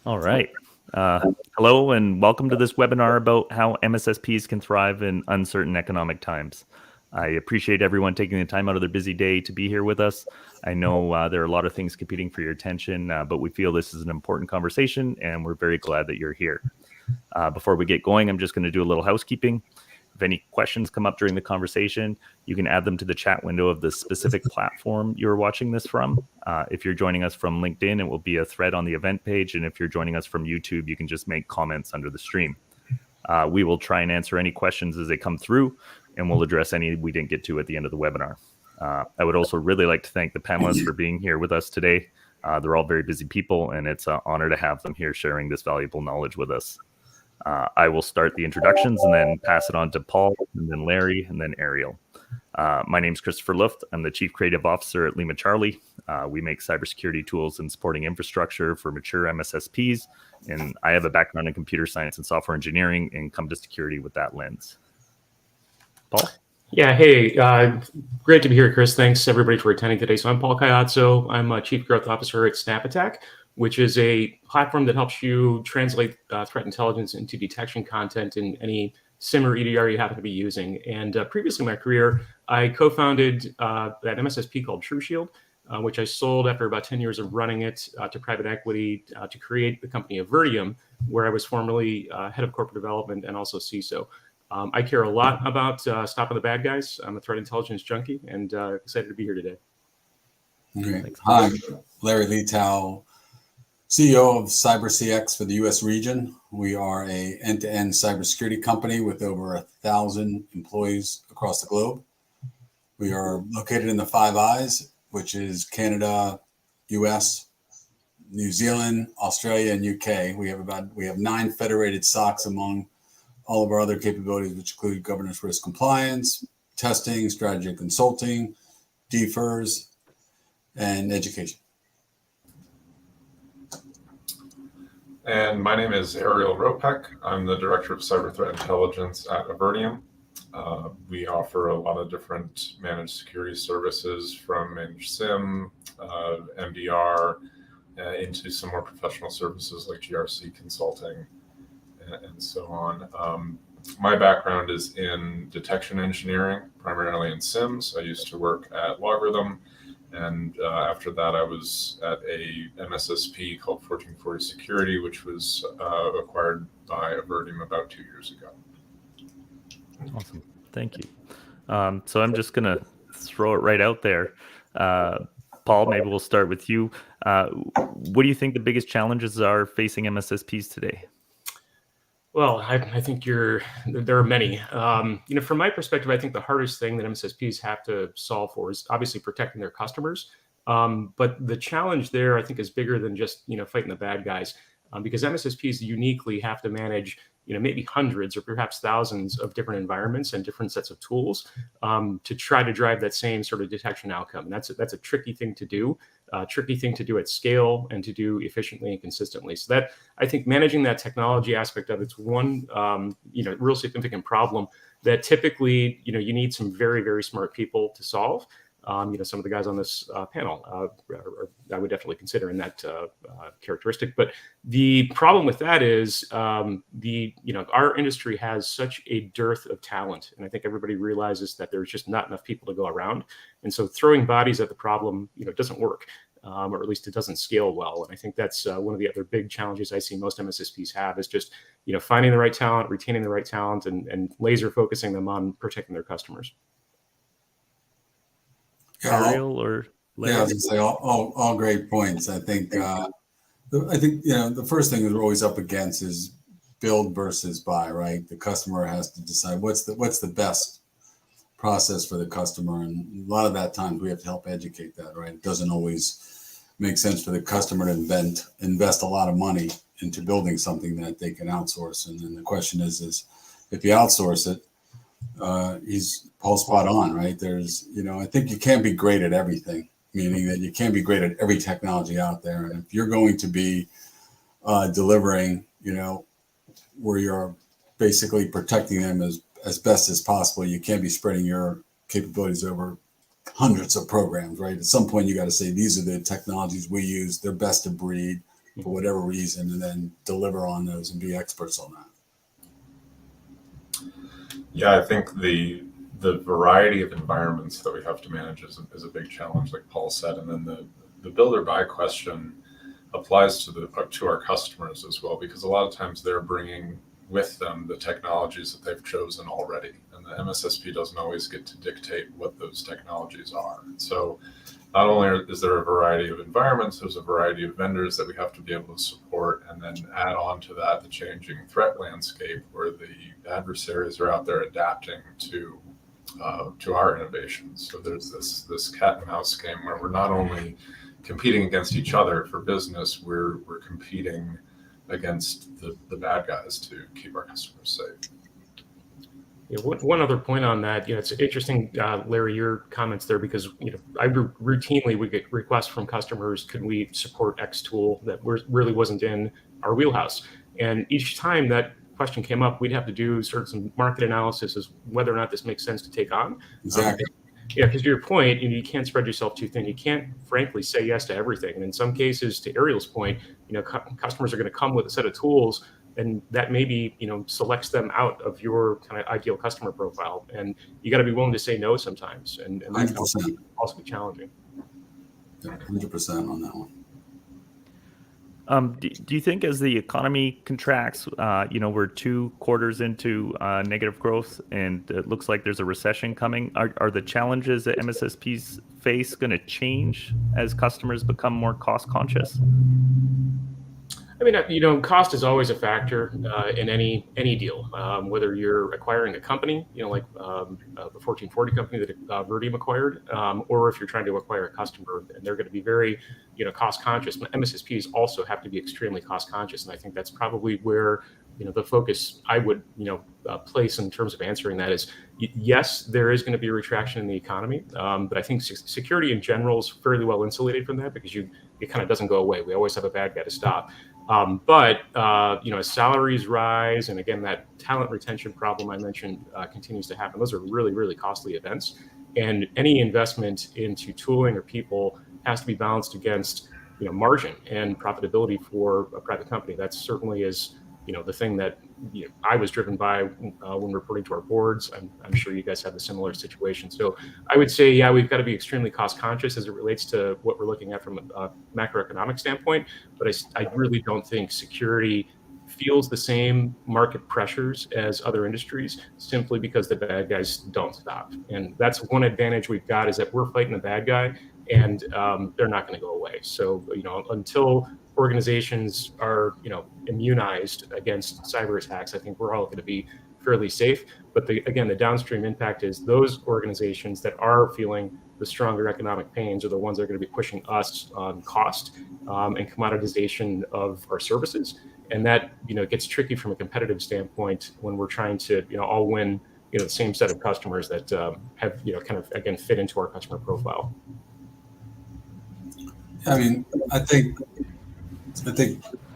All right. Hello and welcome to this webinar about how MSSPs can thrive in uncertain economic times. I appreciate everyone taking the time out of their busy day to be here with us. I know there are a lot of things competing for your attention, but we feel this is an important conversation and we're very glad that you're here. Before we get going, I'm just going to do a little housekeeping. If any questions come up during the conversation, you can add them to the chat window of the specific platform you're watching this from. If you're joining us from LinkedIn, it will be a thread on the event page. And if you're joining us from YouTube, you can just make comments under the stream. We will try and answer any questions as they come through, and we'll address any we didn't get to at the end of the webinar. I would also really like to thank the panelists for being here with us today. They're all very busy people, and it's an honor to have them here sharing this valuable knowledge with us. I will start the introductions and then pass it on to Paul, and then Larry, and then Ariel. My name is Christopher Luft. I'm the Chief Creative Officer at Lima Charlie. We make cybersecurity tools and supporting infrastructure for mature MSSPs, and I have a background in computer science and software engineering and come to security with that lens. Paul? Yeah, hey, great to be here, Chris. Thanks, everybody, for attending today. So I'm Paul Caiazzo. I'm a Chief Growth Officer at SnapAttack, which is a platform that helps you translate threat intelligence into detection content in any SIM or EDR you happen to be using. And previously in my career, I co-founded that MSSP called TrueShield, which I sold after about 10 years of running it to private equity to create the company Avertium, where I was formerly head of corporate development and also CISO. I care a lot about stopping the bad guys. I'm a threat intelligence junkie and excited to be here today. Okay. Hi, Larry Leetow, CEO of CyberCX for the U.S. region. We are a end-to-end cybersecurity company with over 1,000 employees across the globe. We are located in the Five Eyes, which is Canada, U.S., New Zealand, Australia, and UK. We have 9 federated SOCs among all of our other capabilities, which include governance risk compliance, testing, strategy consulting, DFIRS, and education. And my name is Ariel Ropek. I'm the Director of Cyber Threat Intelligence at Avertium. We offer a lot of different managed security services from managed SIM, MDR, into some more professional services like GRC consulting and so on. My background is in detection engineering, primarily in SIMs. I used to work at Logarithm. And after that, I was at a MSSP called 1440 Security, which was acquired by Avertium about 2 years ago. Awesome. Thank you. So I'm just going to throw it right out there. Paul, maybe we'll start with you. What do you think the biggest challenges are facing MSSPs today? Well, I think there are many. From my perspective, I think the hardest thing that MSSPs have to solve for is obviously protecting their customers. But the challenge there, I think, is bigger than just fighting the bad guys, because MSSPs uniquely have to manage maybe hundreds or perhaps thousands of different environments and different sets of tools to try to drive that same sort of detection outcome. And that's a tricky thing to do. Tricky thing to do at scale and to do efficiently and consistently. So that, I think, managing that technology aspect of it's one, real significant problem that typically, you need some very, very smart people to solve. Some of the guys on this panel, I would definitely consider in that characteristic. But the problem with that is our industry has such a dearth of talent. And I think everybody realizes that there's just not enough people to go around. And so throwing bodies at the problem, doesn't work, or at least it doesn't scale well. And I think that's one of the other big challenges I see most MSSPs have is just, finding the right talent, retaining the right talent, and laser focusing them on protecting their customers. Ariel or Larry? Yeah, I was going to say all great points. I think the first thing that we're always up against is build versus buy, right? The customer has to decide what's the best process for the customer, and a lot of that times we have to help educate that, right? It doesn't always make sense for the customer to invest a lot of money into building something that they can outsource. And then the question is if you outsource it, Paul's spot on, right? There's, I think you can't be great at everything, meaning that you can't be great at every technology out there. And if you're going to be delivering, where you're basically protecting them as best as possible, you can't be spreading your capabilities over hundreds of programs, right? At some point, you got to say, these are the technologies we use. They're best of breed. for whatever reason, and then deliver on those and be experts on that. Yeah, I think the variety of environments that we have to manage is a big challenge, like Paul said, and then the build or buy question applies to our customers as well, because a lot of times they're bringing with them the technologies that they've chosen already, and the MSSP doesn't always get to dictate what those technologies are. And so not only is there a variety of environments, there's a variety of vendors that we have to be able to support, and then add on to that the changing threat landscape where the adversaries are out there adapting to our innovations. So there's this cat and mouse game where we're not only competing against each other for business, we're competing against the bad guys to keep our customers safe. Yeah, one other point on that, it's interesting, Larry, your comments there, because I routinely would get requests from customers, could we support X tool that really wasn't in our wheelhouse? And each time that question came up, we'd have to do sort of some market analysis as whether or not this makes sense to take on. Exactly. Yeah, because to your point, you can't spread yourself too thin. You can't, frankly, say yes to everything. And in some cases, to Ariel's point, customers are going to come with a set of tools, and that maybe selects them out of your kind of ideal customer profile. And you got to be willing to say no sometimes, and that can also be challenging. 100% on that one. Do you think as the economy contracts, we're 2 quarters into negative growth, and it looks like there's a recession coming, are the challenges that MSSPs face going to change as customers become more cost conscious? I mean, cost is always a factor in any deal, whether you're acquiring a company, like the Fortune 40 company that Verdium acquired, or if you're trying to acquire a customer, and they're going to be very, cost conscious. MSSPs also have to be extremely cost conscious, and I think that's probably where the focus I would place in terms of answering that is yes, there is going to be a retraction in the economy, but I think security in general is fairly well insulated from that, because it kind of doesn't go away. We always have a bad guy to stop. But as salaries rise, and again, that talent retention problem I mentioned continues to happen, those are really, really costly events. And any investment into tooling or people has to be balanced against margin and profitability for a private company. That certainly is the thing that I was driven by when reporting to our boards. I'm sure you guys have a similar situation. So I would say, yeah, we've got to be extremely cost conscious as it relates to what we're looking at from a macroeconomic standpoint. But I really don't think security feels the same market pressures as other industries, simply because the bad guys don't stop. And that's one advantage we've got, is that we're fighting the bad guy, and they're not going to go away. So until organizations are immunized against cyber attacks, I think we're all going to be fairly safe. But the downstream impact is those organizations that are feeling the stronger economic pains are the ones that are going to be pushing us on cost and commoditization of our services. And that gets tricky from a competitive standpoint when we're trying to all win the same set of customers that have kind of again fit into our customer profile. I mean, I think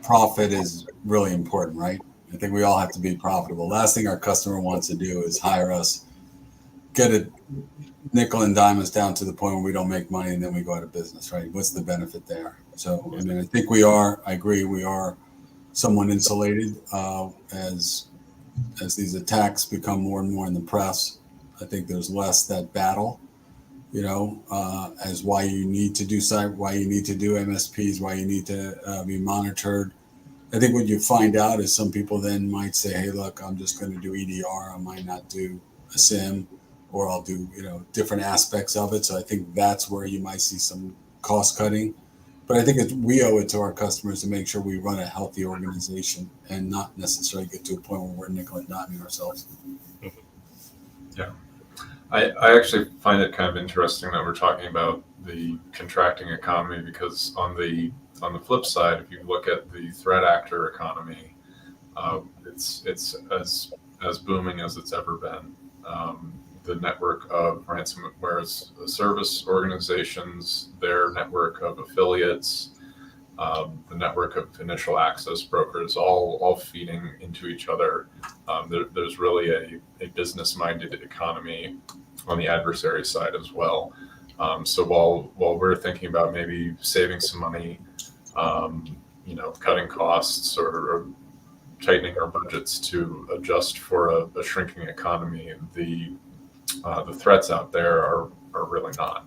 profit is really important, right? I think we all have to be profitable. Last thing our customer wants to do is hire us, get it nickel and dime us down to the point where we don't make money, and then we go out of business, right? What's the benefit there? So, I mean, I think I agree, we are somewhat insulated as these attacks become more and more in the press. I think there's less that battle, as why you need to do cyber, why you need to do MSPs, why you need to be monitored. I think what you find out is some people then might say, hey, look, I'm just going to do EDR. I might not do a SIM, or I'll do, different aspects of it. So I think that's where you might see some cost cutting. But I think we owe it to our customers to make sure we run a healthy organization and not necessarily get to a point where we're nickel and diming ourselves. Yeah. I actually find it kind of interesting that we're talking about the contracting economy, because on the flip side, if you look at the threat actor economy, it's as booming as it's ever been. The network of ransomware as a service organizations, their network of affiliates, the network of initial access brokers, all feeding into each other. There's really a business-minded economy on the adversary side as well. So while we're thinking about maybe saving some money, cutting costs or tightening our budgets to adjust for a shrinking economy. The threats out there are really not.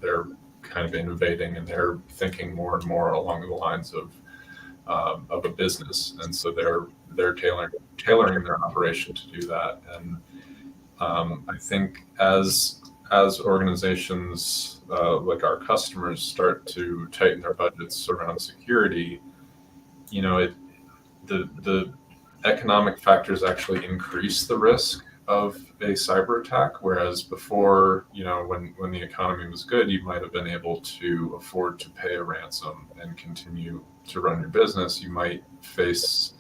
They're kind of innovating, and they're thinking more and more along the lines of a business, and so they're tailoring their operation to do that. And I think as organizations like our customers start to tighten their budgets around security, the economic factors actually increase the risk of a cyber attack. Whereas before, when the economy was good, you might have been able to afford to pay a ransom and continue to run your business. You might face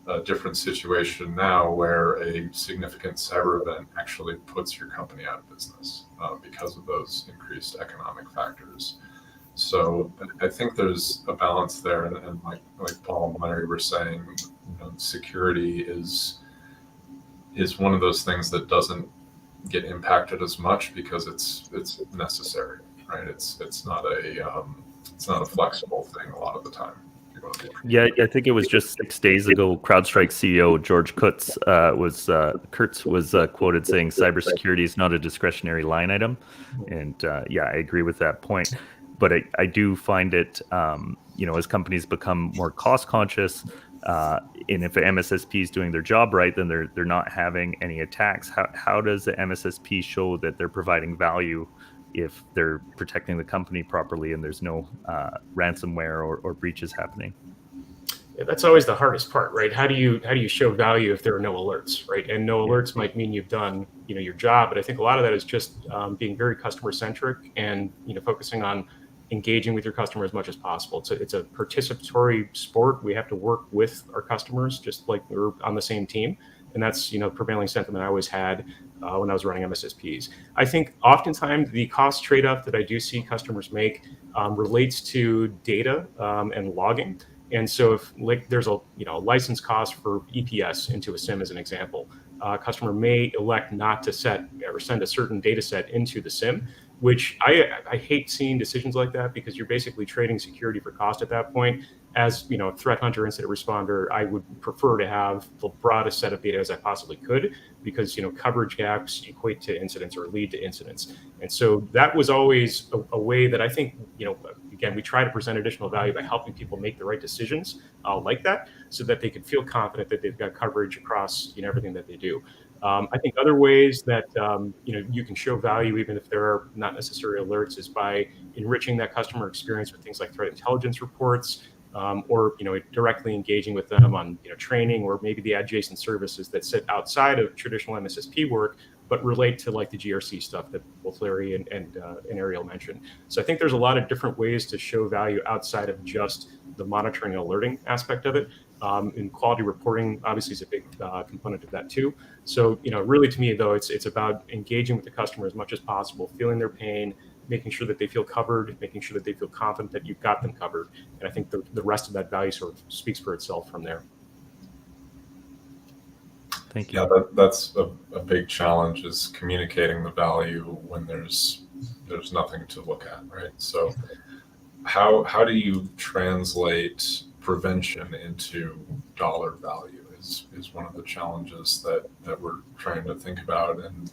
a different situation now where a significant cyber event actually puts your company out of business because of those increased economic factors. So I think there's a balance there, and like Paul and Larry were saying, security is one of those things that doesn't get impacted as much because it's necessary, right? It's not a flexible thing a lot of the time. Yeah, I think it was just 6 days ago, CrowdStrike CEO George Kurtz was quoted saying cybersecurity is not a discretionary line item, and I agree with that point. But I do find it, as companies become more cost conscious, and if the MSSP is doing their job right, then they're not having any attacks. How does the MSSP show that they're providing value if they're protecting the company properly and there's no ransomware or breaches happening? Yeah, that's always the hardest part, right? How do you show value if there are no alerts, right? And no alerts might mean you've done your job, but I think a lot of that is just being very customer centric and focusing on engaging with your customer as much as possible. It's a participatory sport. We have to work with our customers just like we're on the same team. And that's prevailing sentiment I always had when I was running MSSPs. I think oftentimes the cost trade-off that I do see customers make relates to data and logging. And so if there's a license cost for EPS into a SIM as an example, a customer may elect not to set or send a certain data set into the SIM, which I hate seeing decisions like that, because you're basically trading security for cost at that point. As threat hunter, incident responder, I would prefer to have the broadest set of data as I possibly could, because coverage gaps equate to incidents or lead to incidents. And so that was always a way that I think again, we try to present additional value by helping people make the right decisions like that, so that they can feel confident that they've got coverage across everything that they do. I think other ways that you can show value, even if there are not necessary alerts, is by enriching that customer experience with things like threat intelligence reports, or directly engaging with them on training, or maybe the adjacent services that sit outside of traditional MSSP work, but relate to like the GRC stuff that both Larry and Ariel mentioned. So I think there's a lot of different ways to show value outside of just the monitoring and alerting aspect of it. And quality reporting obviously is a big component of that too. So really, to me though, it's about engaging with the customer as much as possible, feeling their pain, making sure that they feel covered, making sure that they feel confident that you've got them covered. And I think the rest of that value sort of speaks for itself from there. Thank you. Yeah, that's a big challenge, is communicating the value when there's nothing to look at, right? So how do you translate prevention into dollar value is one of the challenges that we're trying to think about, and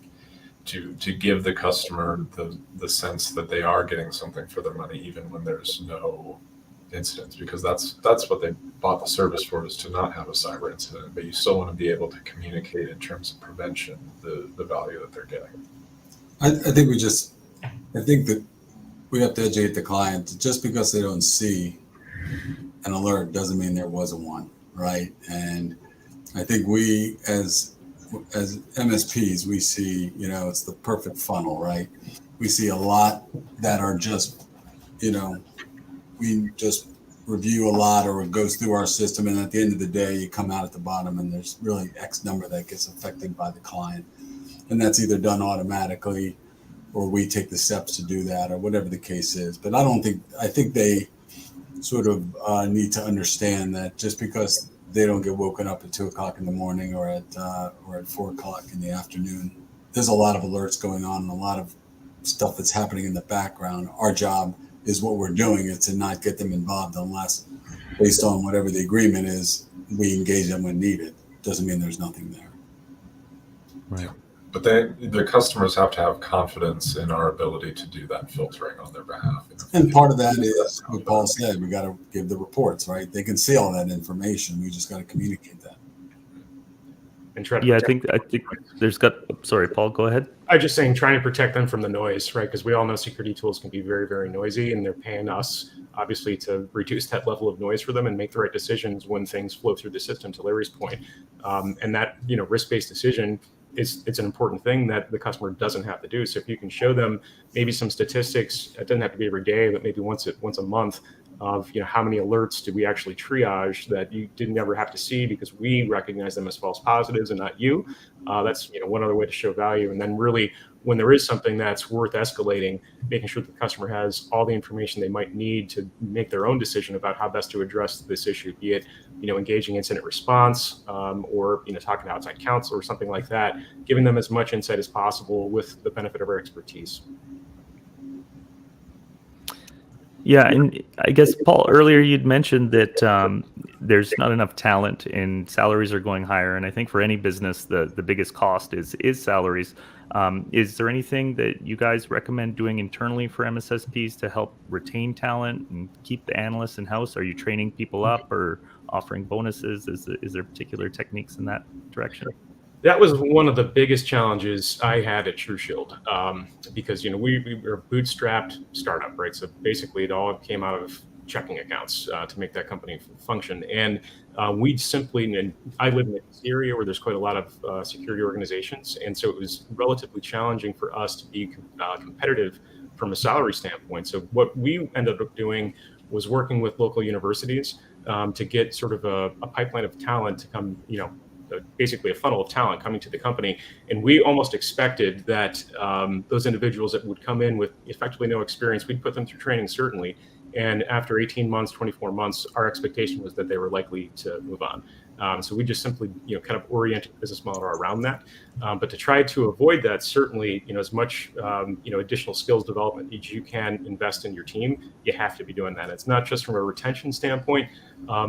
to give the customer the sense that they are getting something for their money, even when there's no incidents, because that's what they bought the service for, is to not have a cyber incident. But you still want to be able to communicate in terms of prevention the value that they're getting. I think that we have to educate the client. Just because they don't see an alert doesn't mean there wasn't one, right? And I think we as MSPs, we see, it's the perfect funnel, right? We see a lot that are just, we just review a lot, or it goes through our system, and at the end of the day, you come out at the bottom and there's really X number that gets affected by the client. And that's either done automatically, or we take the steps to do that, or whatever the case is. But I think they sort of need to understand that just because they don't get woken up at 2:00 in the morning or at 4:00 in the afternoon, there's a lot of alerts going on and a lot of stuff that's happening in the background. Our job is what we're doing, is to not get them involved unless, based on whatever the agreement is, we engage them when needed. Doesn't mean there's nothing there. Right. But the customers have to have confidence in our ability to do that filtering on their behalf. And part of that is what Paul said. We got to give the reports, right? They can see all that information. We just got to communicate that. And try to Yeah, I think there's got. Sorry, Paul, go ahead. I'm just saying, trying to protect them from the noise, right? Because we all know security tools can be very, very noisy, and they're paying us obviously to reduce that level of noise for them and make the right decisions when things flow through the system. To Larry's point, and that risk-based decision it's an important thing that the customer doesn't have to do. So if you can show them maybe some statistics, it doesn't have to be every day, but maybe once a month, of how many alerts did we actually triage that you didn't ever have to see because we recognize them as false positives and not you. That's one other way to show value. And then really, when there is something that's worth escalating, making sure that the customer has all the information they might need to make their own decision about how best to address this issue, be it engaging incident response or talking to outside counsel or something like that, giving them as much insight as possible with the benefit of our expertise. Yeah, and I guess, Paul, earlier you'd mentioned that there's not enough talent and salaries are going higher. And I think for any business, the biggest cost is salaries. Is there anything that you guys recommend doing internally for MSSPs to help retain talent and keep the analysts in-house? Are you training people up or offering bonuses? Is there particular techniques in that direction? That was one of the biggest challenges I had at TrueShield because we were a bootstrapped startup, right? So basically, it all came out of checking accounts to make that company function, and we simply. And I live in this area where there's quite a lot of security organizations, and so it was relatively challenging for us to be competitive from a salary standpoint. So what we ended up doing was working with local universities to get sort of a pipeline of talent to come, basically a funnel of talent coming to the company. And we almost expected that those individuals that would come in with effectively no experience, we'd put them through training, certainly. And after 18 months, 24 months, our expectation was that they were likely to move on. So we just simply, kind of oriented the business model around that. But to try to avoid that, certainly, as much, additional skills development as you can invest in your team, you have to be doing that. It's not just from a retention standpoint.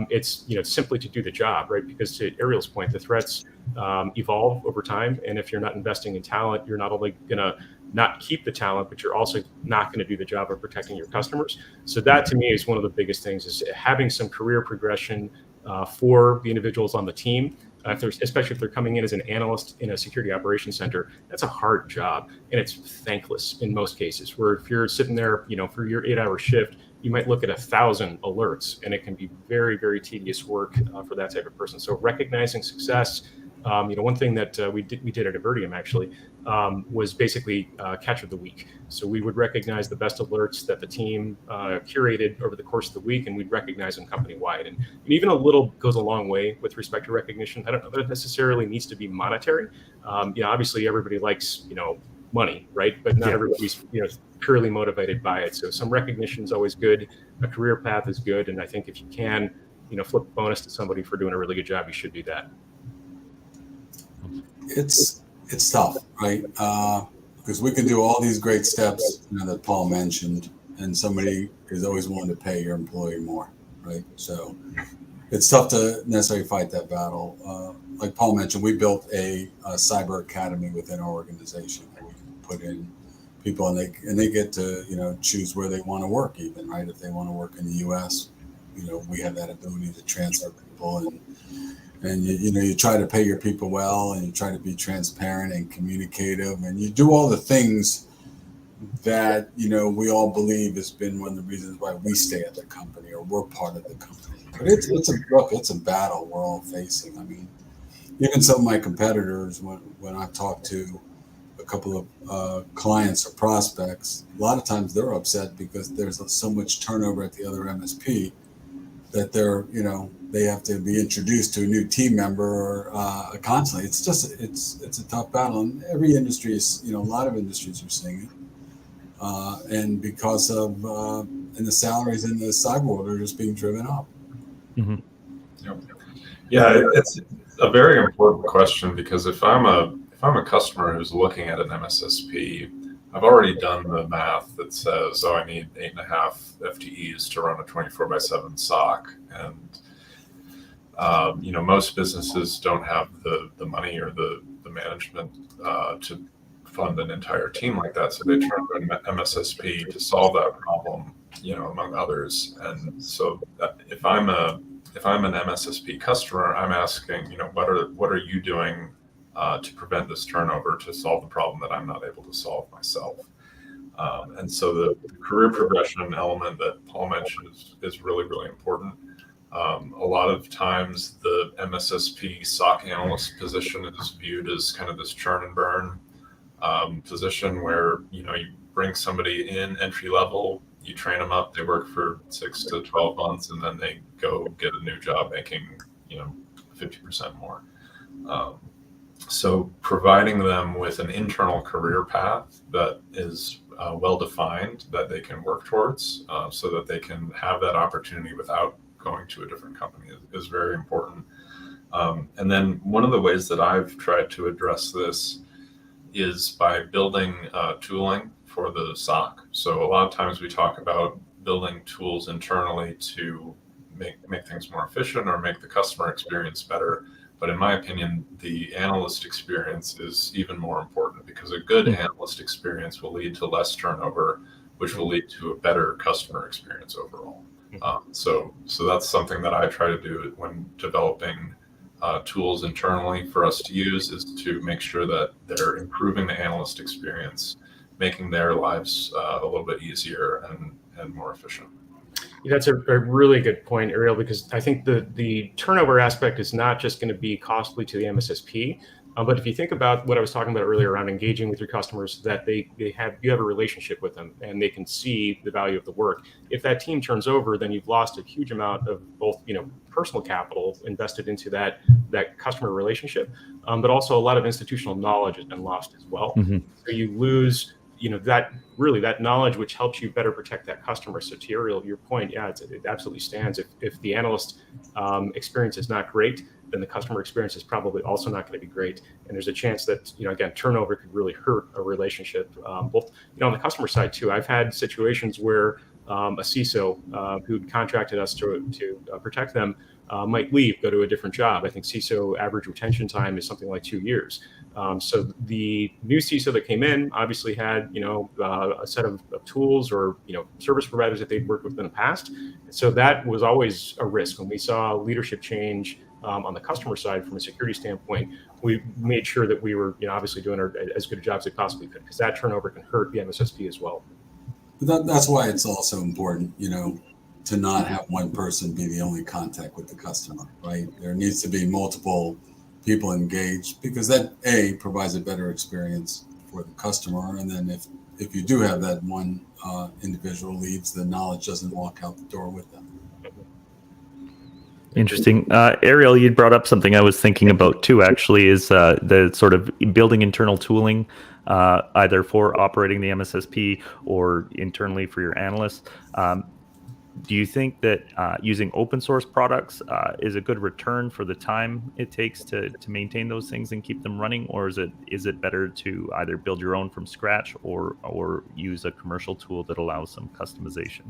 It's, simply to do the job, right? Because to Ariel's point, the threats evolve over time. And if you're not investing in talent, you're not only going to not keep the talent, but you're also not going to do the job of protecting your customers. So that, to me, is one of the biggest things, is having some career progression for the individuals on the team, especially if they're coming in as an analyst in a security operations center. That's a hard job, and it's thankless in most cases, where if you're sitting there, for your 8-hour shift, you might look at 1,000 alerts, and it can be very, very tedious work for that type of person. So recognizing success, one thing that we did at Avertium actually was basically catch of the week. So we would recognize the best alerts that the team curated over the course of the week, and we'd recognize them company-wide. And even a little goes a long way with respect to recognition. I don't know that it necessarily needs to be monetary. Obviously everybody likes, money, right? But not everybody's, purely motivated by it. So some recognition is always good. A career path is good. And I think if you can, flip a bonus to somebody for doing a really good job, you should do that. It's tough, right? Because we can do all these great steps that Paul mentioned, and somebody is always willing to pay your employee more, right? So it's tough to necessarily fight that battle. Like Paul mentioned, we built a cyber academy within our organization that we can put in people, and they get to choose where they want to work, even, right? If they want to work in the U.S., we have that ability to transfer people, and you try to pay your people well, and you try to be transparent and communicative, and you do all the things that we all believe has been one of the reasons why we stay at the company or we're part of the company. But it's a battle we're all facing. I mean, even some of my competitors, when I talk to a couple of clients or prospects, a lot of times they're upset because there's so much turnover at the other MSP that they have to be introduced to a new team member constantly. It's just it's a tough battle, and every industry is a lot of industries are seeing it, and because of and the salaries in the cyber world are just being driven up. Mm-hmm. Yeah, it's a very important question, because if I'm a customer who's looking at an MSSP, I've already done the math that says, oh, I need 8.5 FTEs to run a 24/7 SOC. And, most businesses don't have the money or the management to fund an entire team like that. So they turn to an MSSP to solve that problem, among others. And so if I'm an MSSP customer, I'm asking, what are you doing to prevent this turnover, to solve the problem that I'm not able to solve myself? And so the career progression element that Paul mentioned is really, really important. A lot of times the MSSP SOC analyst position is viewed as kind of this churn and burn position where, you bring somebody in entry level, you train them up, they work for 6 to 12 months, and then they go get a new job making, 50% more. So providing them with an internal career path that is well-defined, that they can work towards, so that they can have that opportunity without going to a different company is very important. And then one of the ways that I've tried to address this is by building tooling for the SOC. So a lot of times we talk about building tools internally to make things more efficient or make the customer experience better. But in my opinion, the analyst experience is even more important, because a good analyst experience will lead to less turnover, which will lead to a better customer experience overall. So that's something that I try to do when developing tools internally for us to use, is to make sure that they're improving the analyst experience, making their lives a little bit easier and more efficient. That's a really good point, Ariel, because I think the turnover aspect is not just going to be costly to the MSSP, but if you think about what I was talking about earlier around engaging with your customers, that you have a relationship with them and they can see the value of the work. If that team turns over, then you've lost a huge amount of both, personal capital invested into that customer relationship, but also a lot of institutional knowledge has been lost as well. Mm-hmm. So you lose that knowledge which helps you better protect that customer. So to your point, yeah, it absolutely stands. If the analyst experience is not great, then the customer experience is probably also not going to be great. And there's a chance that, again, turnover could really hurt a relationship, both, on the customer side too. I've had situations where a CISO who'd contracted us to protect them might leave, go to a different job. I think CISO average retention time is something like 2 years. So the new CISO that came in obviously had, a set of tools or, service providers that they'd worked with in the past. So that was always a risk. When we saw leadership change on the customer side from a security standpoint, we made sure that we were, obviously doing as good a job as we possibly could, because that turnover can hurt the MSSP as well. But that's why it's also important, to not have one person be the only contact with the customer, right? There needs to be multiple people engaged, because that provides a better experience for the customer. And then if you do have that one individual leaves, the knowledge doesn't walk out the door with them. Interesting. Ariel, you brought up something I was thinking about too, actually, is the sort of building internal tooling, either for operating the MSSP or internally for your analysts. Do you think that using open source products is a good return for the time it takes to maintain those things and keep them running, or is it better to either build your own from scratch or use a commercial tool that allows some customization?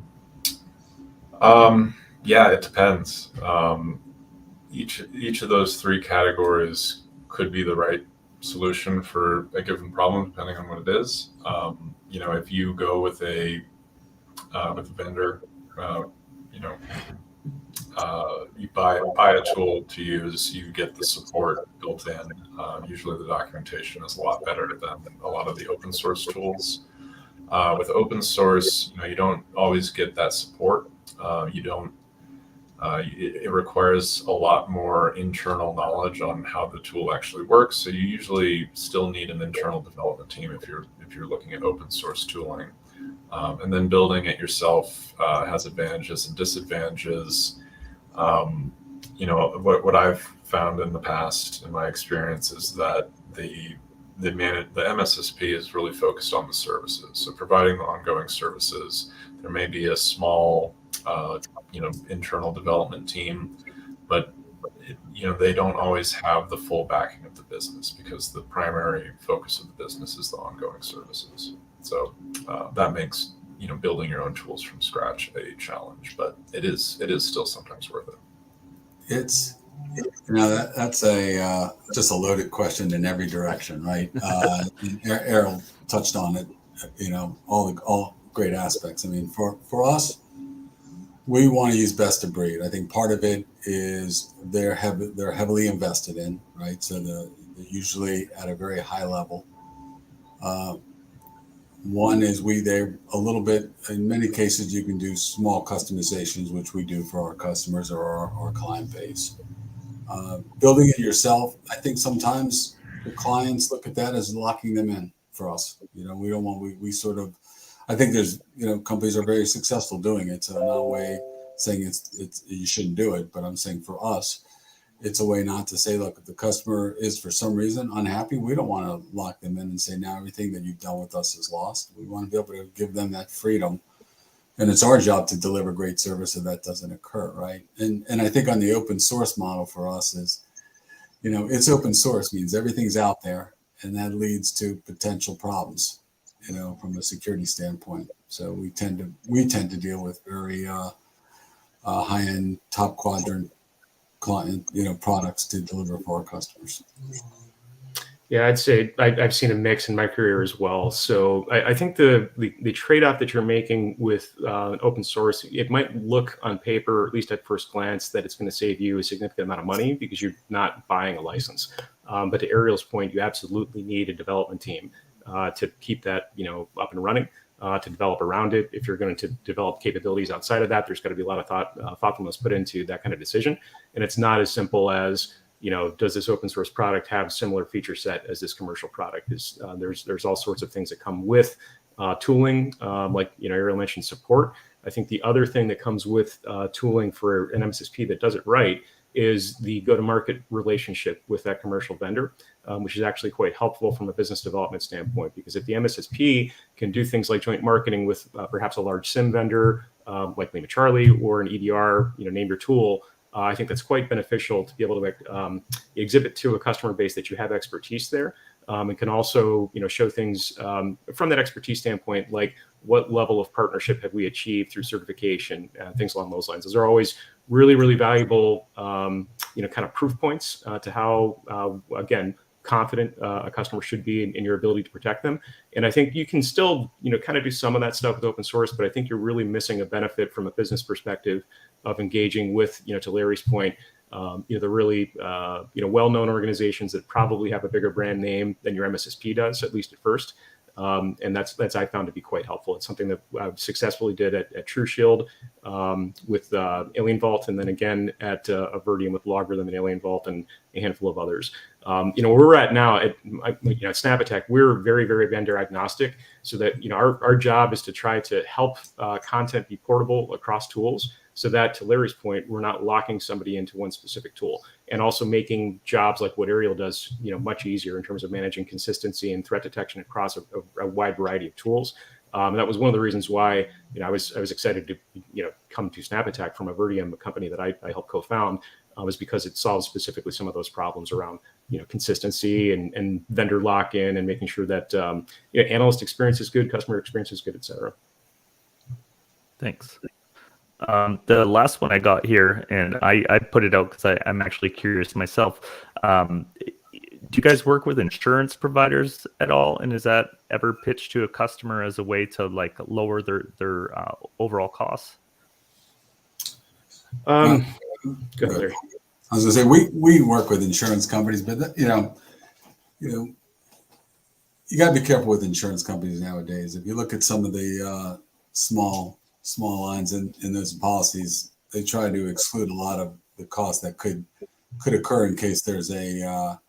Yeah, it depends. Each of those three categories could be the right solution for a given problem, depending on what it is. If you go with a vendor, you buy a tool to use, you get the support built in. Usually the documentation is a lot better than a lot of the open source tools. With open source, you don't always get that support. It requires a lot more internal knowledge on how the tool actually works. So you usually still need an internal development team if you're looking at open source tooling. And then building it yourself has advantages and disadvantages. What I've found in the past, in my experience, is that the MSSP is really focused on the services. So providing the ongoing services, there may be a small internal development team, but they don't always have the full backing of the business, because the primary focus of the business is the ongoing services. So that makes building your own tools from scratch a challenge, but it is still sometimes worth it. It's that's a just a loaded question in every direction, right? Errol touched on it. All great aspects. I mean, for us, we want to use best of breed. I think part of it is they're heavily invested in, right? So they're usually at a very high level. One is they're a little bit, in many cases, you can do small customizations, which we do for our customers or our client base. Building it yourself, I think sometimes the clients look at that as locking them in for us. We don't want, we sort of, I think there's, companies are very successful doing it. So no way saying it's you shouldn't do it, but I'm saying for us, it's a way not to say, look, if the customer is for some reason unhappy, we don't want to lock them in and say, now everything that you've done with us is lost. We want to be able to give them that freedom. And it's our job to deliver great service so that doesn't occur, right? And I think on the open source model for us is, it's open source means everything's out there, and that leads to potential problems, from a security standpoint. So we tend to deal with very high-end, top quadrant client, products to deliver for our customers. Yeah, I'd say I've seen a mix in my career as well. So I think the trade-off that you're making with open source, it might look on paper, at least at first glance, that it's going to save you a significant amount of money because you're not buying a license. But to Ariel's point, you absolutely need a development team to keep that up and running, to develop around it. If you're going to develop capabilities outside of that, there's got to be a lot of thoughtfulness put into that kind of decision. And it's not as simple as, does this open source product have similar feature set as this commercial product? There's all sorts of things that come with tooling, like Ariel mentioned support. I think the other thing that comes with tooling for an MSSP that does it right is the go-to-market relationship with that commercial vendor, which is actually quite helpful from a business development standpoint. Because if the MSSP can do things like joint marketing with perhaps a large SIM vendor, like Lima Charlie, or an EDR, name your tool, I think that's quite beneficial to be able to exhibit to a customer base that you have expertise there, and can also show things from that expertise standpoint, like what level of partnership have we achieved through certification, things along those lines. Those are always really, really valuable, kind of proof points to how, again, confident a customer should be in your ability to protect them. And I think you can still, kind of do some of that stuff with open source, but I think you're really missing a benefit from a business perspective of engaging with, to Larry's point, the really, well-known organizations that probably have a bigger brand name than your MSSP does, at least at first. And that's I found to be quite helpful. It's something that I successfully did at TrueShield with Alien Vault, and then again at Avertium with LogRhythm and Alien Vault and a handful of others. Where we're at now at SnapAttack, we're very, very vendor agnostic, so that our job is to try to help content be portable across tools, so that, to Larry's point, we're not locking somebody into one specific tool, and also making jobs like what Ariel does, much easier in terms of managing consistency and threat detection across a wide variety of tools. And that was one of the reasons why I was excited to come to SnapAttack from Avertium, a company that I helped co-found, was because it solves specifically some of those problems around consistency and vendor lock-in, and making sure that analyst experience is good, customer experience is good, et cetera. Thanks. The last one I got here, and I put it out because I'm actually curious myself. Do you guys work with insurance providers at all? And is that ever pitched to a customer as a way to lower their overall costs? Go ahead, Larry. I was going to say we work with insurance companies, but you got to be careful with insurance companies nowadays. If you look at some of the small lines in those policies, they try to exclude a lot of the costs that could occur in case there's a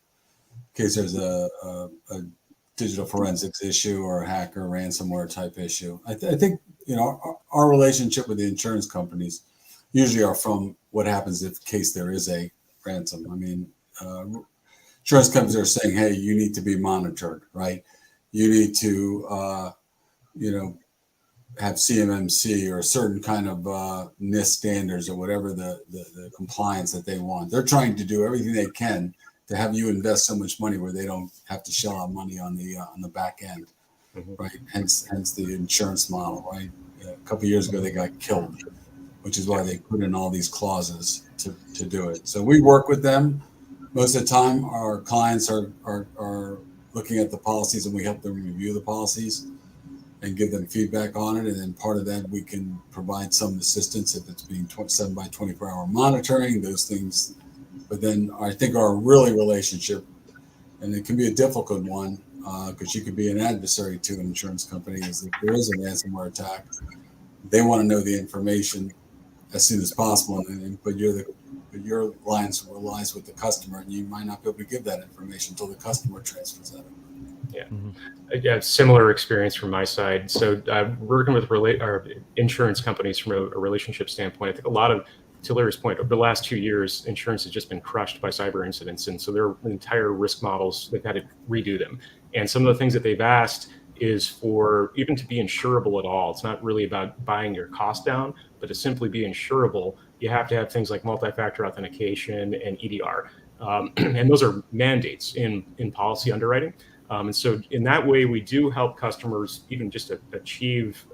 digital forensics issue or a hacker ransomware type issue. I think our relationship with the insurance companies usually are from what happens in case there is a ransom. I mean, insurance companies are saying, hey, you need to be monitored, right? You need to have CMMC or certain kind of NIST standards or whatever the compliance that they want. They're trying to do everything they can to have you invest so much money where they don't have to shell out money on the back end. right? Hence the insurance model, right? A couple of years ago, they got killed, which is why they put in all these clauses to do it. So we work with them. Most of the time, our clients are looking at the policies, and we help them review the policies and give them feedback on it. And then part of that, we can provide some assistance if it's being 7 by 24-hour monitoring, those things. But then I think our relationship, and it can be a difficult one, because you could be an adversary to an insurance company, is if there is a ransomware attack, they want to know the information as soon as possible. But your alliance relies with the customer, and you might not be able to give that information until the customer transfers that. Yeah. Yeah, similar experience from my side. So working with insurance companies from a relationship standpoint, I think a lot of, to Larry's point, over the last 2 years, insurance has just been crushed by cyber incidents. And so their entire risk models, they've had to redo them. And some of the things that they've asked is for even to be insurable at all. It's not really about buying your cost down, but to simply be insurable, you have to have things like multi-factor authentication and EDR. And those are mandates in policy underwriting. And so in that way, we do help customers even just achieve,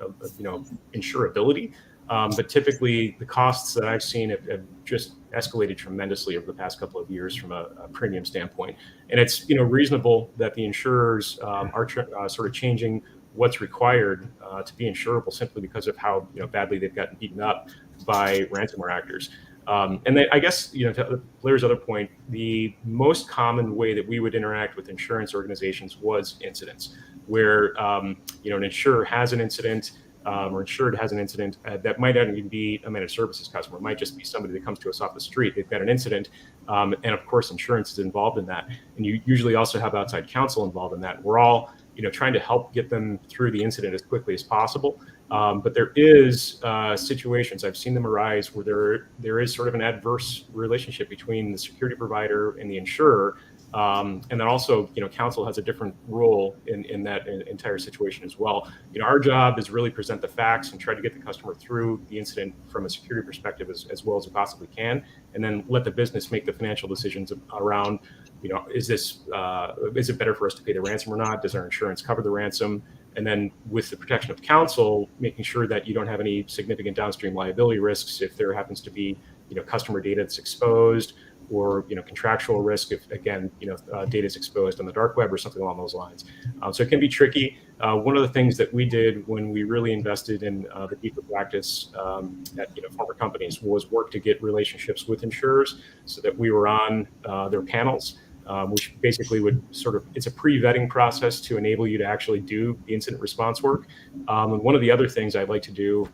insurability. But typically, the costs that I've seen have just escalated tremendously over the past couple of years from a premium standpoint. And it's reasonable that the insurers are sort of changing what's required to be insurable simply because of how badly they've gotten beaten up by ransomware actors. And I guess, to Blair's other point, the most common way that we would interact with insurance organizations was incidents, where an insurer has an incident, or insured has an incident that might not even be a managed services customer. It might just be somebody that comes to us off the street. They've got an incident, and of course, insurance is involved in that. And you usually also have outside counsel involved in that. We're all trying to help get them through the incident as quickly as possible. But there is situations, I've seen them arise, where there is sort of an adverse relationship between the security provider and the insurer. And then also, counsel has a different role in that entire situation as well. Our job is really present the facts and try to get the customer through the incident from a security perspective as well as we possibly can, and then let the business make the financial decisions around, is it better for us to pay the ransom or not? Does our insurance cover the ransom? And then with the protection of counsel, making sure that you don't have any significant downstream liability risks if there happens to be, customer data that's exposed, or contractual risk if, again, data is exposed on the dark web or something along those lines. So it can be tricky. One of the things that we did when we really invested in the deeper practice at former companies was work to get relationships with insurers so that we were on their panels, which basically would it's a pre-vetting process to enable you to actually do the incident response work. And one of the other things I'd like to do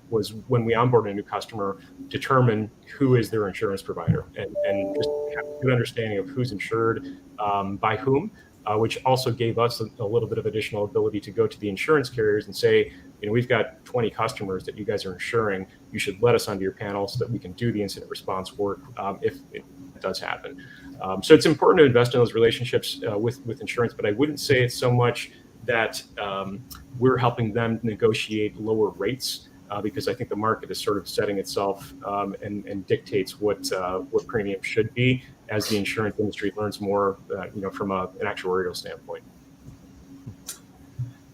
was when we onboard a new customer, determine who is their insurance provider and just have a good understanding of who's insured by whom, which also gave us a little bit of additional ability to go to the insurance carriers and say, we've got 20 customers that you guys are insuring. You should let us onto your panel so that we can do the incident response work if it does happen. So it's important to invest in those relationships with insurance, but I wouldn't say it's so much that we're helping them negotiate lower rates, because I think the market is sort of setting itself and dictates what premium should be as the insurance industry learns more, from an actuarial standpoint.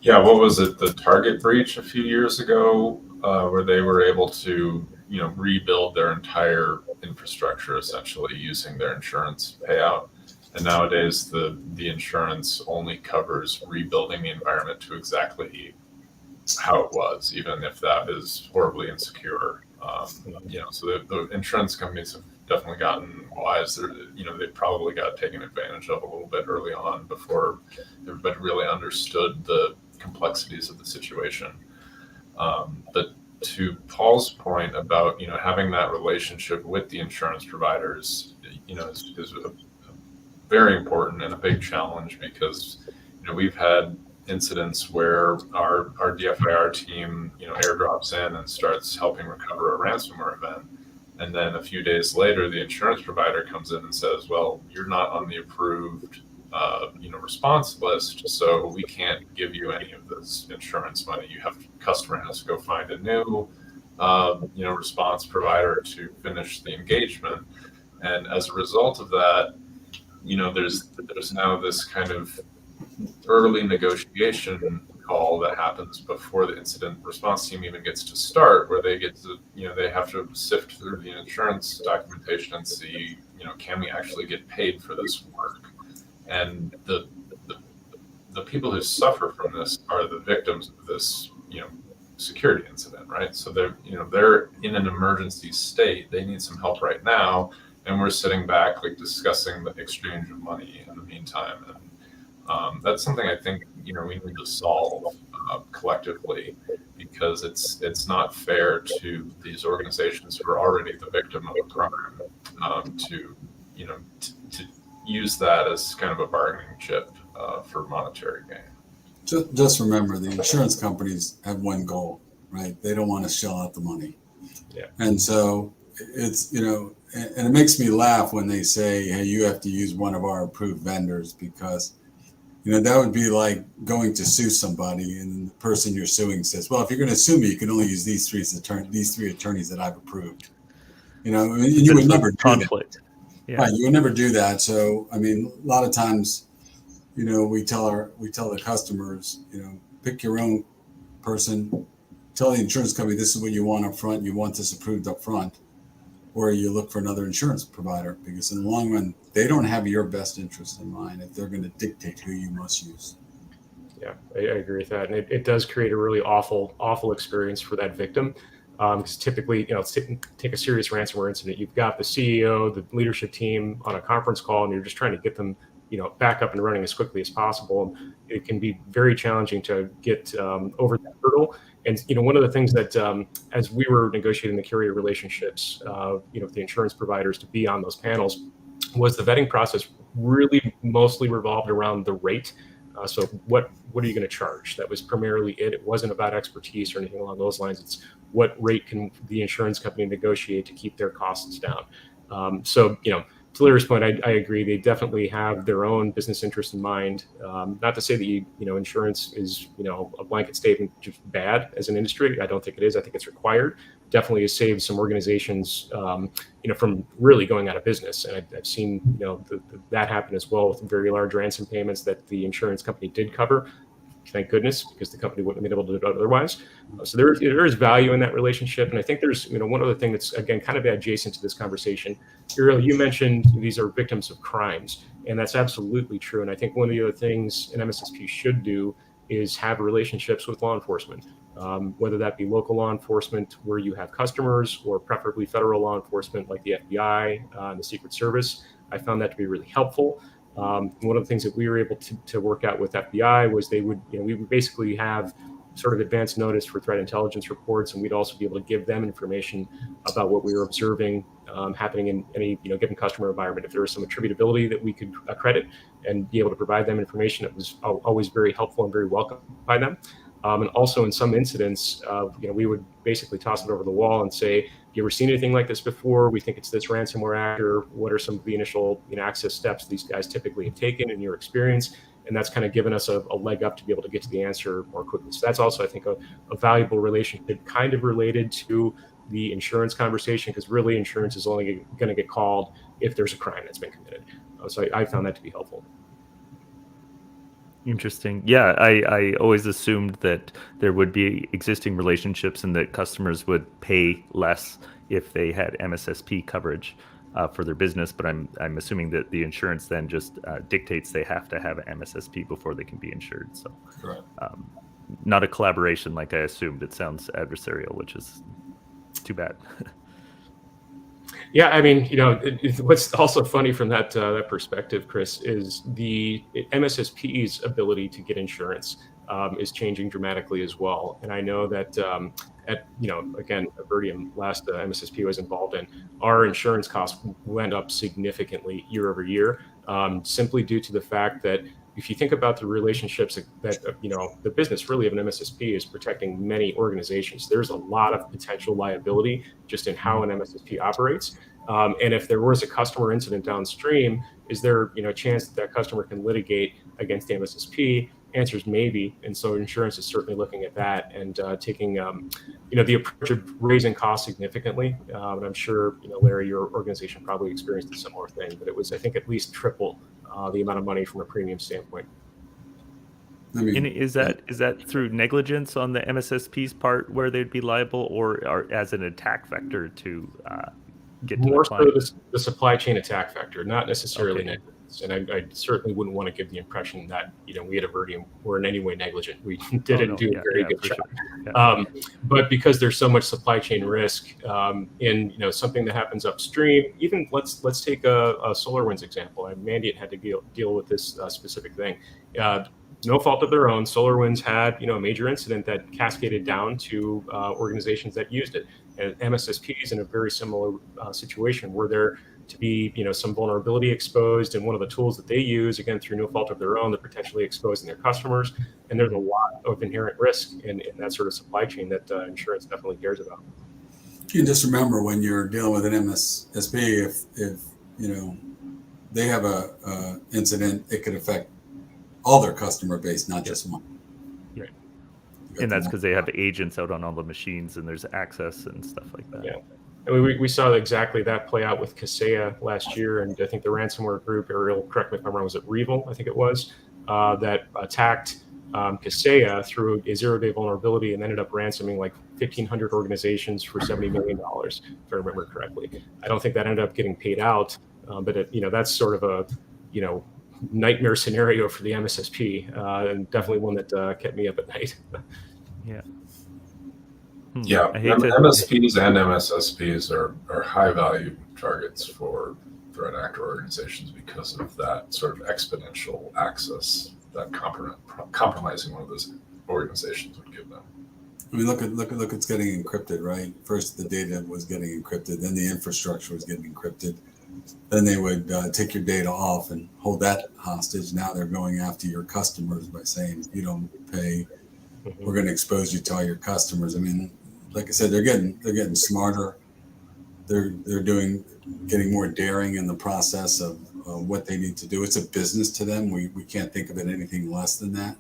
Yeah, what was it? The Target breach a few years ago, where they were able to rebuild their entire infrastructure essentially using their insurance payout. And nowadays the insurance only covers rebuilding the environment to exactly how it was, even if that is horribly insecure. So the insurance companies have definitely gotten wise. They probably got taken advantage of a little bit early on before everybody really understood the complexities of the situation. But to Paul's point about having that relationship with the insurance providers, is very important and a big challenge, because we've had incidents where our DFIR team airdrops in and starts helping recover a ransomware event, and then a few days later the insurance provider comes in and says, well, you're not on the approved response list, so we can't give you any of this insurance money. Customer has to go find a new response provider to finish the engagement. And as a result of that, there's now this kind of early negotiation call that happens before the incident response team even gets to start, where they get to, they have to sift through the insurance documentation and see, can we actually get paid for this work? And the people who suffer from this are the victims of this, security incident, right? So they're in an emergency state. They need some help right now, and we're sitting back like discussing the exchange of money in the meantime. And that's something I think we need to solve collectively, because it's not fair to these organizations who are already the victim of a crime to use that as kind of a bargaining chip for monetary gain. Just remember, the insurance companies have one goal, right? They don't want to shell out the money. Yeah. And so it's, and it makes me laugh when they say, hey, you have to use one of our approved vendors, because, that would be like going to sue somebody and the person you're suing says, well, if you're going to sue me, you can only use these three attorneys that I've approved. And you would never do conflict. that. Yeah. Right. You would never do that. So, a lot of times, we tell the customers, pick your own person, tell the insurance company this is what you want up front, you want this approved up front, or you look for another insurance provider, because in the long run, they don't have your best interest in mind if they're going to dictate who you must use. Yeah, I agree with that. And it does create a really awful experience for that victim. Because typically, take a serious ransomware incident, you've got the CEO, the leadership team on a conference call, and you're just trying to get them back up and running as quickly as possible. And it can be very challenging to get over that hurdle. And one of the things that as we were negotiating the carrier relationships, with the insurance providers to be on those panels, was the vetting process really mostly revolved around the rate. So what are you going to charge? That was primarily it. It wasn't about expertise or anything along those lines. It's what rate can the insurance company negotiate to keep their costs down. So to Larry's point, I agree. They definitely have their own business interest in mind. Not to say that insurance is a blanket statement just bad as an industry. I don't think it is. I think it's required. Definitely has saved some organizations, from really going out of business. And I've seen that happen as well with very large ransom payments that the insurance company did cover. Thank goodness, because the company wouldn't have been able to do it otherwise. So there is value in that relationship. And I think there's, one other thing that's, again, kind of adjacent to this conversation. Ariel, you mentioned these are victims of crimes, and that's absolutely true. And I think one of the other things an MSSP should do is have relationships with law enforcement, whether that be local law enforcement where you have customers, or preferably federal law enforcement like the FBI and the Secret Service. I found that to be really helpful. One of the things that we were able to work out with FBI was we would basically have sort of advance notice for threat intelligence reports, and we'd also be able to give them information about what we were observing happening in any given customer environment. If there was some attributability that we could accredit and be able to provide them information, it was always very helpful and very welcome by them. And also in some incidents, we would basically toss it over the wall and say, you ever seen anything like this before? We think it's this ransomware actor. What are some of the initial access steps these guys typically have taken in your experience? And that's kind of given us a leg up to be able to get to the answer more quickly. So that's also, I think, a valuable relationship, kind of related to the insurance conversation, because really insurance is only going to get called if there's a crime that's been committed. So I found that to be helpful. Interesting. Yeah, I always assumed that there would be existing relationships and that customers would pay less if they had MSSP coverage for their business. But I'm assuming that the insurance then just dictates they have to have an MSSP before they can be insured. So, not a collaboration like I assumed. It sounds adversarial, which is too bad. Yeah, what's also funny from that perspective, Chris, is the MSSP's ability to get insurance is changing dramatically as well. And I know that again, Verdium, last MSSP was involved in, our insurance costs went up significantly year over year, simply due to the fact that if you think about the relationships that the business really of an MSSP is protecting many organizations, there's a lot of potential liability just in how an MSSP operates. And if there was a customer incident downstream, is there a chance that customer can litigate against the MSSP? Answer is maybe. And so insurance is certainly looking at that and taking the approach of raising costs significantly. And I'm sure Larry, your organization probably experienced a similar thing, but it was, I think, at least triple the amount of money from a premium standpoint. I mean, And is that through negligence on the MSSP's part where they'd be liable, or as an attack vector to get to the More so client? the supply chain attack factor, not necessarily Okay. negligence. And I certainly wouldn't want to give the impression that we at Avertium were in any way negligent. We didn't no, do a very good for job. sure. Yeah. But because there's so much supply chain risk in something that happens upstream, even let's take a SolarWinds example. Mandiant had to deal with this specific thing. No fault of their own. SolarWinds had a major incident that cascaded down to organizations that used it. And MSSPs in a very similar situation where there to be some vulnerability exposed, and one of the tools that they use, again through no fault of their own, they're potentially exposing their customers. And there's a lot of inherent risk in that sort of supply chain that insurance definitely cares about. You just remember when you're dealing with an MSSP, if they have a incident, it could affect all their customer base, not just one. Right. And that's because they have agents out on all the machines, and there's access and stuff like that. Yeah. And we saw exactly that play out with Kaseya last year, and I think the ransomware group, Ariel, correct me if I'm wrong, was it Revel? I think it was, that attacked Kaseya through a zero-day vulnerability and ended up ransoming like 1,500 organizations for $70 million, if I remember correctly. I don't think that ended up getting paid out, but that's sort of a nightmare scenario for the MSSP, and definitely one that kept me up at night. Yeah. Yeah, MSPs and MSSPs are high value targets for threat actor organizations because of that sort of exponential access that compromising one of those organizations would give them. I mean, look, it's getting encrypted, right? First, the data was getting encrypted, then the infrastructure was getting encrypted. Then they would take your data off and hold that hostage. Now they're going after your customers by saying, if you don't pay, we're going to expose you to all your customers. I mean, like I said, they're getting smarter. They're getting more daring in the process of what they need to do. It's a business to them. We can't think of it anything less than that.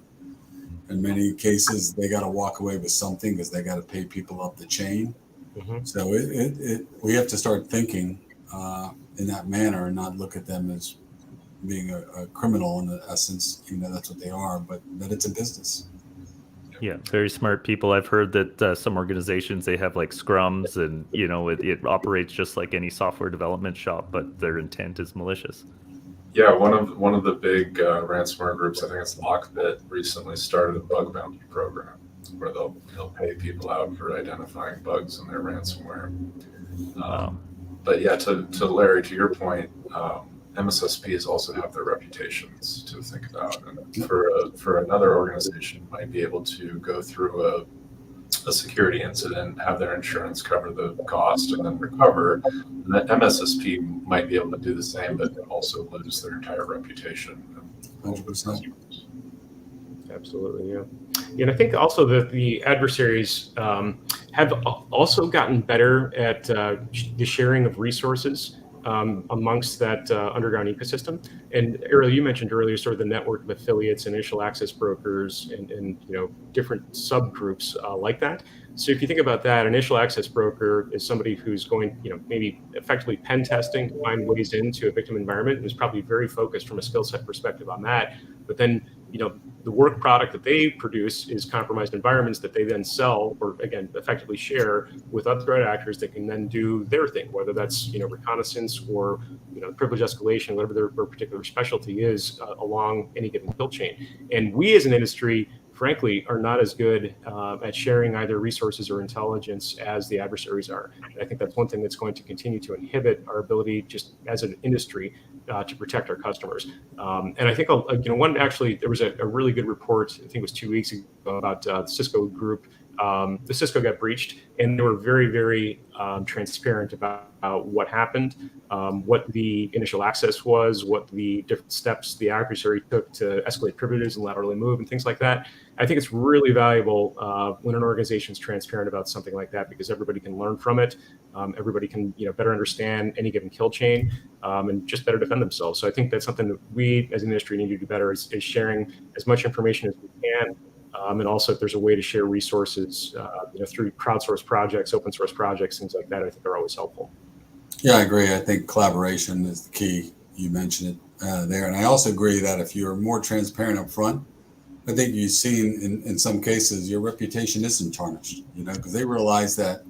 In many cases, they got to walk away with something because they got to pay people up the chain. So we have to start thinking in that manner and not look at them as being a criminal in essence, even though that's what they are, but that it's a business. Yeah, very smart people. I've heard that some organizations, they have like scrums, and it operates just like any software development shop, but their intent is malicious. Yeah, one of the big ransomware groups, I think it's Lockbit, recently started a bug bounty program where they'll pay people out for identifying bugs in their ransomware. But yeah, to Larry, to your point, MSSPs also have their reputations to think about, and for another organization might be able to go through a security incident, have their insurance cover the cost, and then recover. And the MSSP might be able to do the same, but also lose their entire reputation. 100%. Absolutely, yeah. And I think also that the adversaries have also gotten better at the sharing of resources amongst that underground ecosystem. And Ariel, you mentioned earlier sort of the network of affiliates, initial access brokers, and different subgroups like that. So if you think about that, initial access broker is somebody who's going, maybe effectively pen testing to find ways into a victim environment, and is probably very focused from a skill set perspective on that. But then, the work product that they produce is compromised environments that they then sell, or again, effectively share with other threat actors that can then do their thing, whether that's, reconnaissance or, privilege escalation, whatever their particular specialty is along any given kill chain. And we as an industry, frankly, are not as good at sharing either resources or intelligence as the adversaries are. And I think that's one thing that's going to continue to inhibit our ability, just as an industry, to protect our customers. And I think, there was a really good report, I think it was 2 weeks ago, about the Cisco group. The Cisco got breached, and they were very, very transparent about what happened, what the initial access was, what the different steps the adversary took to escalate privileges and laterally move and things like that. I think it's really valuable when an organization is transparent about something like that, because everybody can learn from it. Everybody can better understand any given kill chain and just better defend themselves. So I think that's something that we as an industry need to do better, is sharing as much information as we can. And also, if there's a way to share resources, through crowdsourced projects, open source projects, things like that, I think are always helpful. Yeah, I agree. I think collaboration is the key. You mentioned it there. And I also agree that if you're more transparent up front, I think you've seen in some cases your reputation isn't tarnished, because they realize that,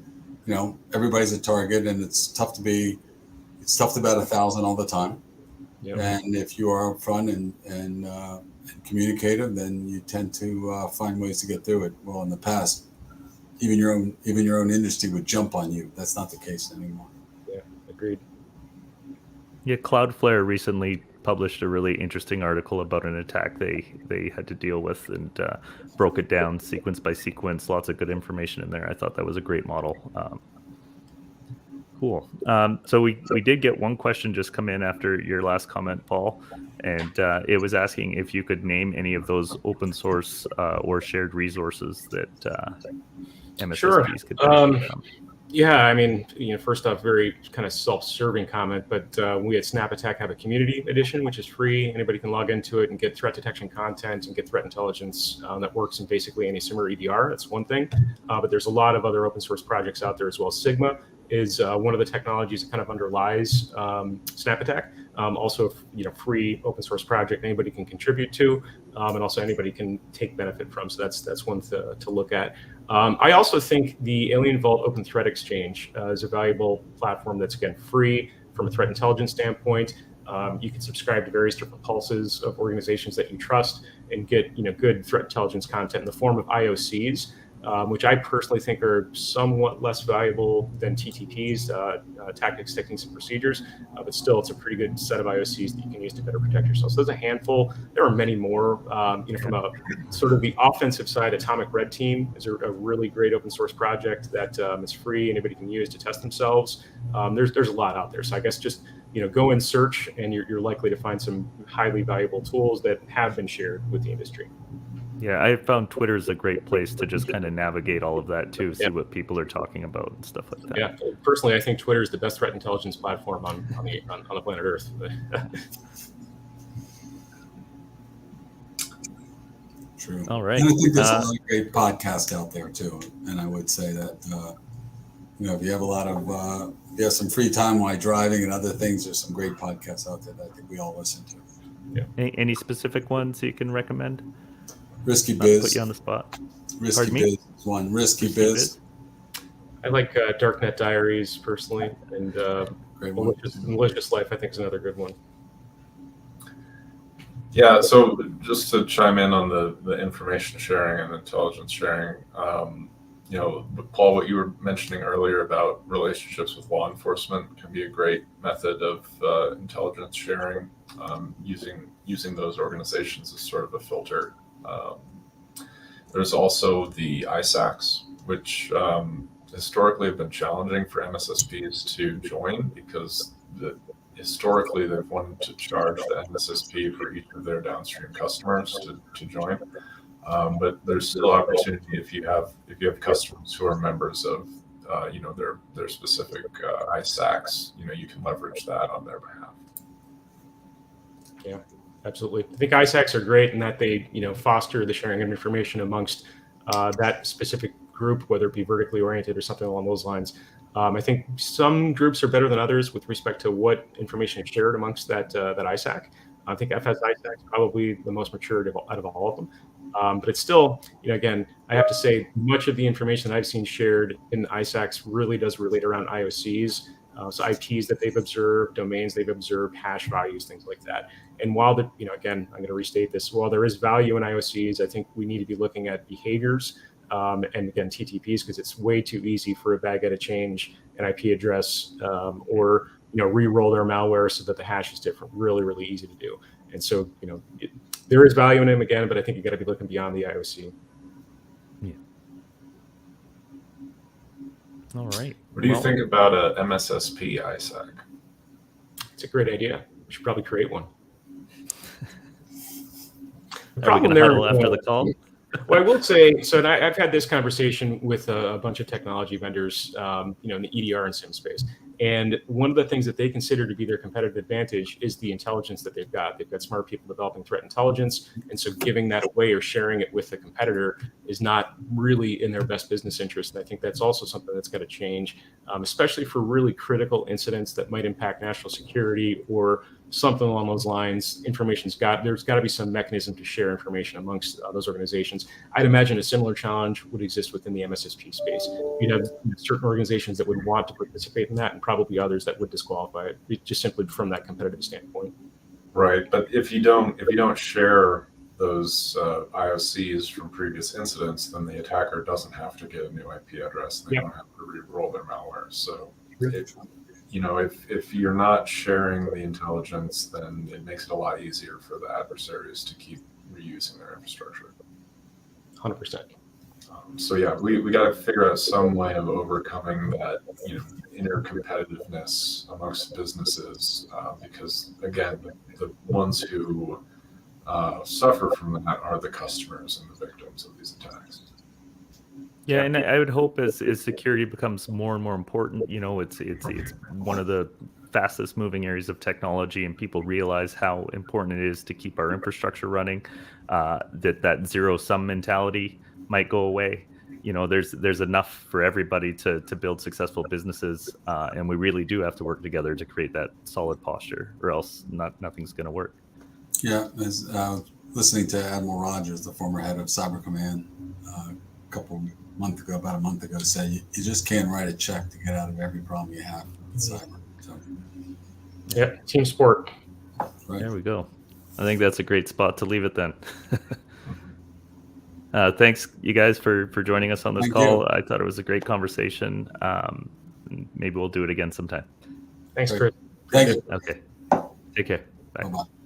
everybody's a target, and it's tough to bat 1,000 all the time. Yep. And if you are upfront and communicative, then you tend to find ways to get through it. Well, in the past, even your own industry would jump on you. That's not the case anymore. Yeah, agreed. Yeah, Cloudflare recently published a really interesting article about an attack they had to deal with, and broke it down sequence by sequence. Lots of good information in there. I thought that was a great model. Cool. So we did get one question just come in after your last comment, Paul, and it was asking if you could name any of those open source or shared resources that MSSPs could benefit from. Yeah, I mean, first off, very kind of self-serving comment, but we at Snap Attack have a community edition, which is free. Anybody can log into it and get threat detection content and get threat intelligence that works in basically any SIEM or EDR. That's one thing. But there's a lot of other open source projects out there as well. Sigma is one of the technologies that kind of underlies Snap Attack. Also, free open source project anybody can contribute to, and also anybody can take benefit from. So that's one to look at. I also think the Alien Vault Open Threat Exchange is a valuable platform that's, again, free from a threat intelligence standpoint. You can subscribe to various different pulses of organizations that you trust and get good threat intelligence content in the form of IOCs, which I personally think are somewhat less valuable than TTPs, tactics, techniques, and procedures. But still, it's a pretty good set of IOCs that you can use to better protect yourself. So there's a handful. There are many more. From a sort of the offensive side, Atomic Red Team is a really great open source project that is free. Anybody can use to test themselves. There's a lot out there. So I guess just go and search, and you're likely to find some highly valuable tools that have been shared with the industry. Yeah, I found Twitter is a great place to just kind of navigate all of that too, see what people are talking about and stuff like that. Yeah, personally, I think Twitter is the best threat intelligence platform on the planet Earth. True. All right. And I think there's a lot of great podcasts out there too. And I would say that if you have some free time while driving and other things, there's some great podcasts out there that I think we all listen to. Yeah. Any specific ones you can recommend? Risky Biz. Put you on the spot. Risky Biz is one. Risky Biz. I like Darknet Diaries personally, and Malicious Life I think is another good one. Yeah, so just to chime in on the information sharing and intelligence sharing, Paul, what you were mentioning earlier about relationships with law enforcement can be a great method of intelligence sharing, using those organizations as sort of a filter. There's also the ISACs, which historically have been challenging for MSSPs to join because historically they've wanted to charge the MSSP for each of their downstream customers to join. But there's still opportunity if you have customers who are members of their specific ISACs. You can leverage that on their behalf. Yeah, absolutely. I think ISACs are great in that they foster the sharing of information amongst that specific group, whether it be vertically oriented or something along those lines. I think some groups are better than others with respect to what information is shared amongst that ISAC. I think FS ISAC is probably the most mature out of all of them. But it's still, again, I have to say much of the information that I've seen shared in ISACs really does relate around IOCs. So IPs that they've observed, domains they've observed, hash values, things like that. And while again, I'm going to restate this, while there is value in IOCs, I think we need to be looking at behaviors and again, TTPs, because it's way too easy for a bad guy to change an IP address or re-roll their malware so that the hash is different. Really, really easy to do. And so, there is value in them again, but I think you got to be looking beyond the IOC. Yeah. All right. What do you think about a MSSP ISAC? It's a great idea. We should probably create one. Are we going to huddle after the call? Well, I will say, so I've had this conversation with a bunch of technology vendors, in the EDR and SIEM space. And one of the things that they consider to be their competitive advantage is the intelligence that they've got. They've got smart people developing threat intelligence. And so giving that away or sharing it with the competitor is not really in their best business interest. And I think that's also something that's got to change, especially for really critical incidents that might impact national security or something along those lines. There's got to be some mechanism to share information amongst those organizations. I'd imagine a similar challenge would exist within the MSSP space. You'd have certain organizations that would want to participate in that, and probably others that would disqualify it, just simply from that competitive standpoint. Right, but if you don't share those IOCs from previous incidents, then the attacker doesn't have to get a new IP address. They don't have to re-roll their malware. So if you're not sharing the intelligence, then it makes it a lot easier for the adversaries to keep reusing their infrastructure. 100%. So yeah, we got to figure out some way of overcoming that inner competitiveness amongst businesses, because again, the ones who suffer from that are the customers and the victims of these attacks. Yeah, and I would hope as security becomes more and more important, it's one of the fastest moving areas of technology, and people realize how important it is to keep our infrastructure running, that zero sum mentality might go away. There's enough for everybody to build successful businesses, and we really do have to work together to create that solid posture, or else nothing's going to work. Yeah, as listening to Admiral Rogers, the former head of Cyber Command, about a month ago, say you just can't write a check to get out of every problem you have with cyber. So, yep, team sport. Right. There we go. I think that's a great spot to leave it then. Thanks, you guys, for joining us on this call. I thought it was a great conversation. Maybe we'll do it again sometime. Thanks, Chris. Thank you. Okay. Take care. Bye. Bye-bye.